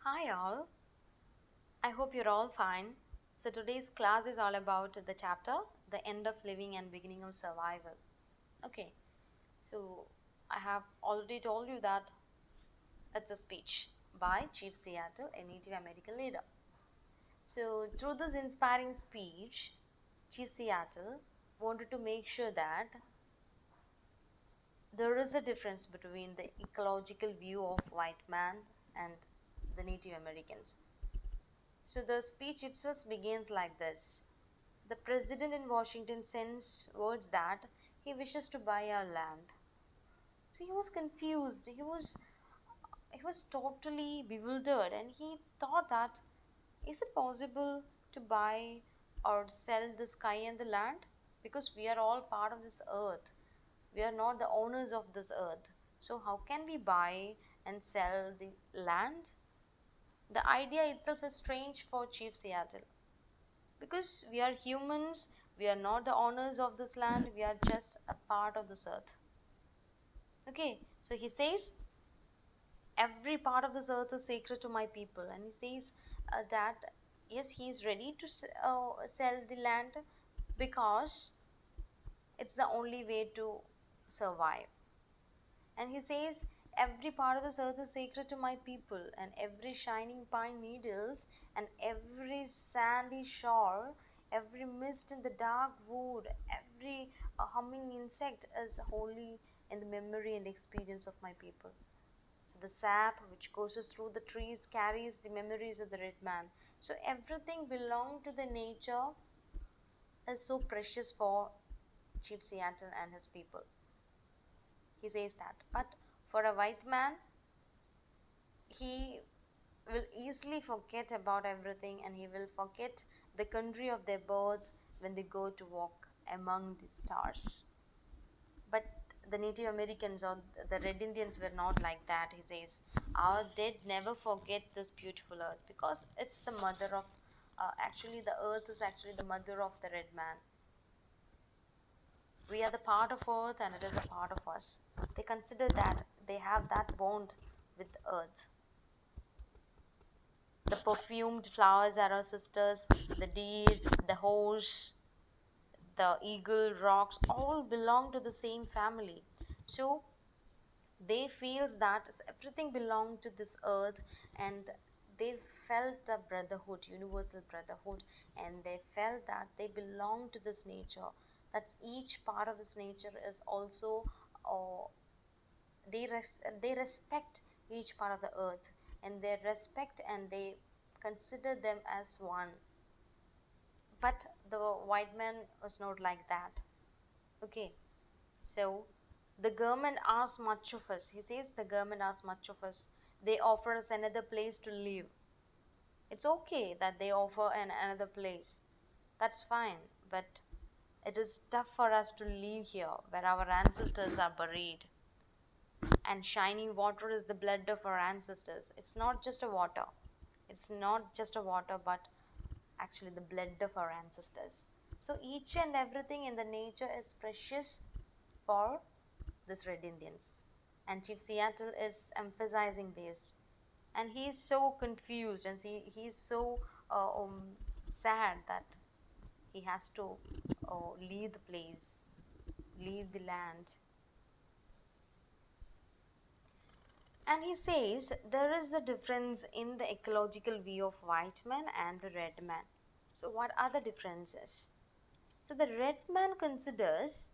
Hi all, I hope you're all fine. So today's class is all about the chapter The End of Living and Beginning of Survival. Okay, so I have already told you that it's a speech by Chief Seattle, a Native American leader. So through this inspiring speech, Chief Seattle wanted to make sure that there is a difference between the ecological view of white man and the Native Americans. So the speech itself begins like this. The president in Washington sends words that he wishes to buy our land. So he was confused. He was totally bewildered and he thought that is it possible to buy or sell the sky and the land? Because we are all part of this earth. We are not the owners of this earth. So how can we buy and sell the land? The idea itself is strange for Chief Seattle. Because we are humans, we are not the owners of this land, we are just a part of this earth. Okay, so he says, every part of this earth is sacred to my people, and he says that yes, he is ready to sell the land because it's the only way to survive. And he says, every part of this earth is sacred to my people, and every shining pine needles, and every sandy shore, every mist in the dark wood, every humming insect is holy in the memory and experience of my people. So the sap which courses through the trees carries the memories of the red man. So everything belonged to the nature is so precious for Chief Seattle and his people. He says that. But for a white man, he will easily forget about everything and he will forget the country of their birth when they go to walk among the stars. But the Native Americans or the Red Indians were not like that. He says, our dead never forget this beautiful earth because it's the mother of, actually, the earth is actually the mother of the red man. We are the part of earth and it is a part of us. They consider that they have that bond with earth. The perfumed flowers are our sisters, the deer, the horse, the eagle, rocks, all belong to the same family. So they feels that everything belonged to this earth, and they felt the brotherhood, universal brotherhood, and they felt that they belong to this nature. That's each part of this nature is also uh, they respect each part of the earth, and they respect and they consider them as one. But the white man was not like that. Okay, so the government asks much of us. He says the government asks much of us. They offer us another place to live. It's okay that they offer another place. That's fine, but it is tough for us to live here where our ancestors are buried. And shining water is the blood of our ancestors. It's not just a water. It's not just a water, but actually the blood of our ancestors. So each and everything in the nature is precious for this Red Indians. And Chief Seattle is emphasizing this. And he is so confused and he is so sad that he has to leave the place, leave the land. And he says there is a difference in the ecological view of white man and the red man. So, what are the differences? So, the red man considers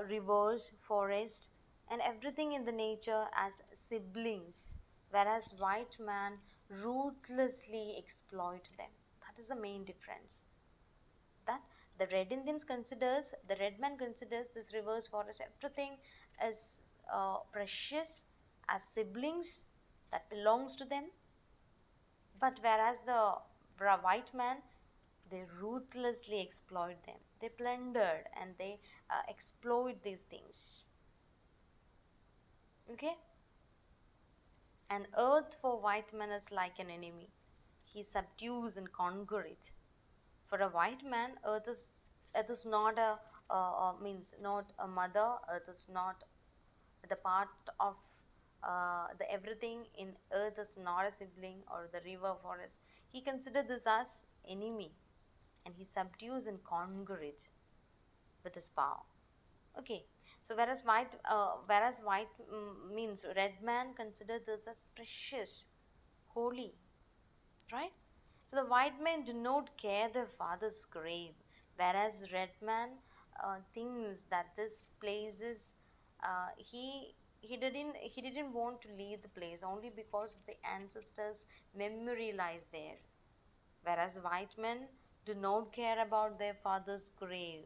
rivers, forest, and everything in the nature as siblings, whereas white man ruthlessly exploit them. That is the main difference. That the red man considers this rivers, forest, everything as precious, as siblings that belongs to them. But whereas the white man, they ruthlessly exploit them. They plundered and they exploit these things. Okay? And earth for white man is like an enemy. He subdues and conquer it. For a white man, earth is not a means not a mother. Earth is not the part of the everything in earth is not a sibling or the river forest. He considered this as enemy, and he subdues and conquer it with his power. Okay, so whereas white means red man consider this as precious, holy, right? So the white men do not care their father's grave, whereas red man thinks that this place is he didn't want to leave the place only because the ancestors' memory lies there, whereas white men do not care about their father's grave.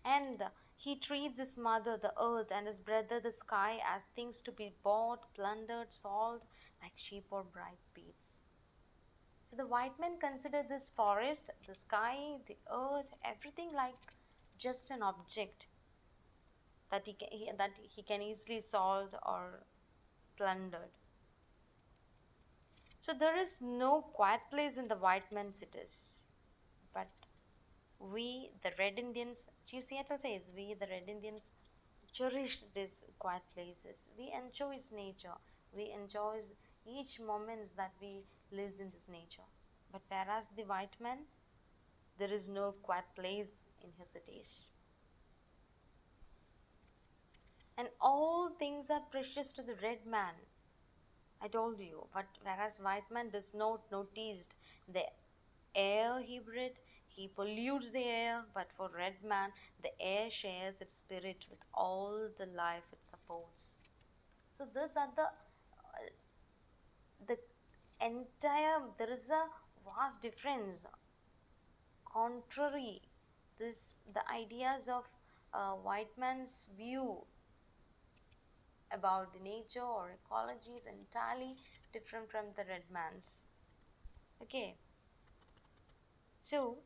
And he treats his mother, the earth, and his brother, the sky, as things to be bought, plundered, sold, like sheep or bright beads. So the white men consider this forest, the sky, the earth, everything like just an object that he can easily sold or plundered. So there is no quiet place in the white men's cities, but we, the Red Indians, Chief Seattle says, we, the Red Indians, cherish these quiet places. We enjoy nature. We enjoy each moments that we live in this nature. But whereas the white man, there is no quiet place in his cities. And all things are precious to the red man. I told you, but whereas white man does not notice the air he breathes, he pollutes the air, but for red man, the air shares its spirit with all the life it supports. So these are the entire, there is a vast difference. Contrary, this the ideas of white man's view about the nature or ecology is entirely different from the red man's. Okay, so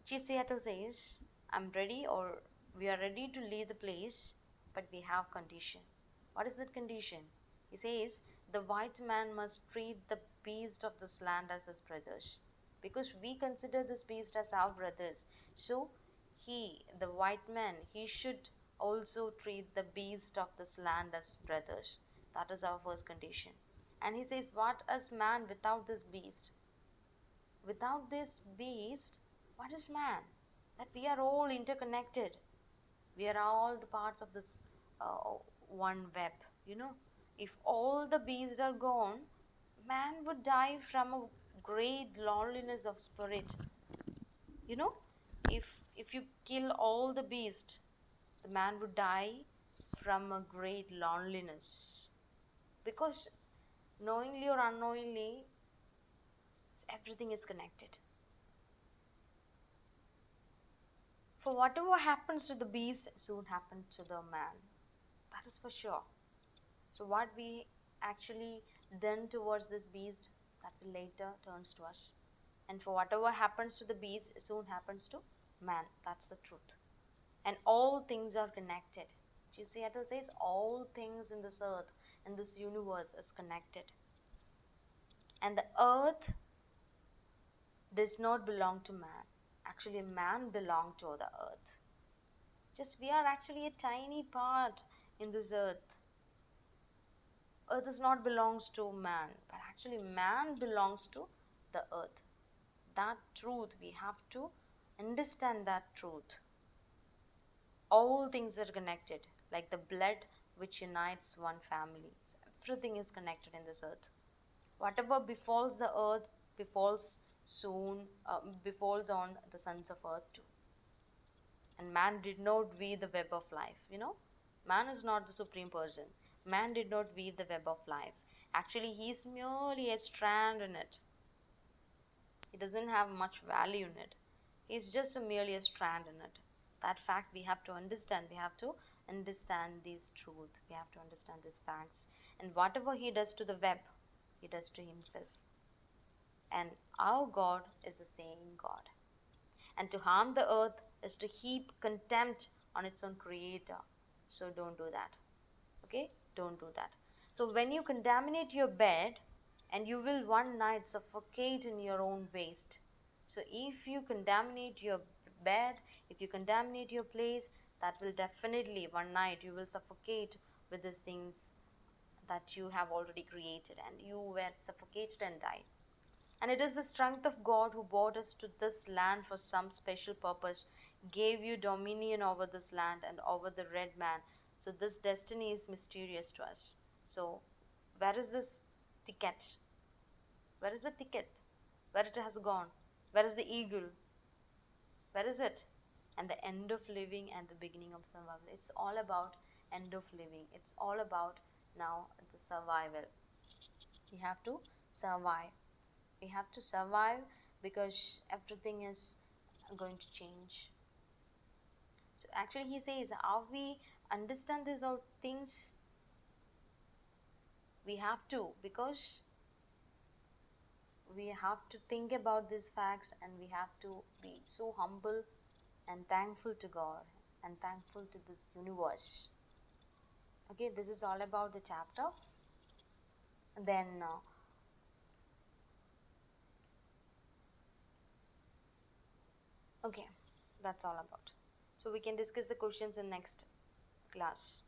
Chief Seattle says, I'm ready, or we are ready to leave the place, but we have condition. What is that condition? He says, the white man must treat the beast of this land as his brothers. Because we consider this beast as our brothers. So the white man, he should also treat the beast of this land as brothers. That is our first condition. And he says, what is man without this beast? Without this beast, what is man? That we are all interconnected. We are all the parts of this one web. If all the beasts are gone, man would die from a great loneliness of spirit. You know, if you kill all the beasts, the man would die from a great loneliness. Because knowingly or unknowingly, everything is connected. For whatever happens to the beast soon happens to the man. That is for sure. So what we actually done towards this beast, that will later turns to us. And for whatever happens to the beast soon happens to man. That's the truth. And all things are connected. Seattle says all things in this earth, in this universe is connected. And the earth does not belong to man. Actually, man belongs to the earth. Just we are actually a tiny part in this earth. Earth is not belongs to man, but actually man belongs to the earth. That truth, we have to understand that truth. All things are connected, like the blood which unites one family. So everything is connected in this earth. Whatever befalls the earth befalls befalls on the sons of earth too. And man did not weave the web of life. Man is not the supreme person. Man did not weave the web of life. Actually, he is merely a strand in it. He doesn't have much value in it. He is just merely a strand in it. That fact we have to understand. We have to understand this truth. We have to understand these facts. And whatever he does to the web, he does to himself. And our God is the same God. And to harm the earth is to heap contempt on its own creator. So don't do that. Okay? Don't do that. So when you contaminate your bed, and you will one night suffocate in your own waste. So if you contaminate your bed, if you contaminate your place, that will definitely one night you will suffocate with these things that you have already created, and you were suffocated and died. And it is the strength of God who brought us to this land for some special purpose, gave you dominion over this land and over the red man. So this destiny is mysterious to us. So where is this ticket? Where is the ticket? Where it has gone? Where is the eagle? Where is it? And the end of living and the beginning of survival. It's all about end of living. It's all about now the survival. We have to survive. We have to survive because everything is going to change. So actually he says, how we understand these all things, we have to, because we have to think about these facts, and we have to be so humble and thankful to God and thankful to this universe. Okay, this is all about the chapter. Then okay, that's all about. So we can discuss the questions in next class.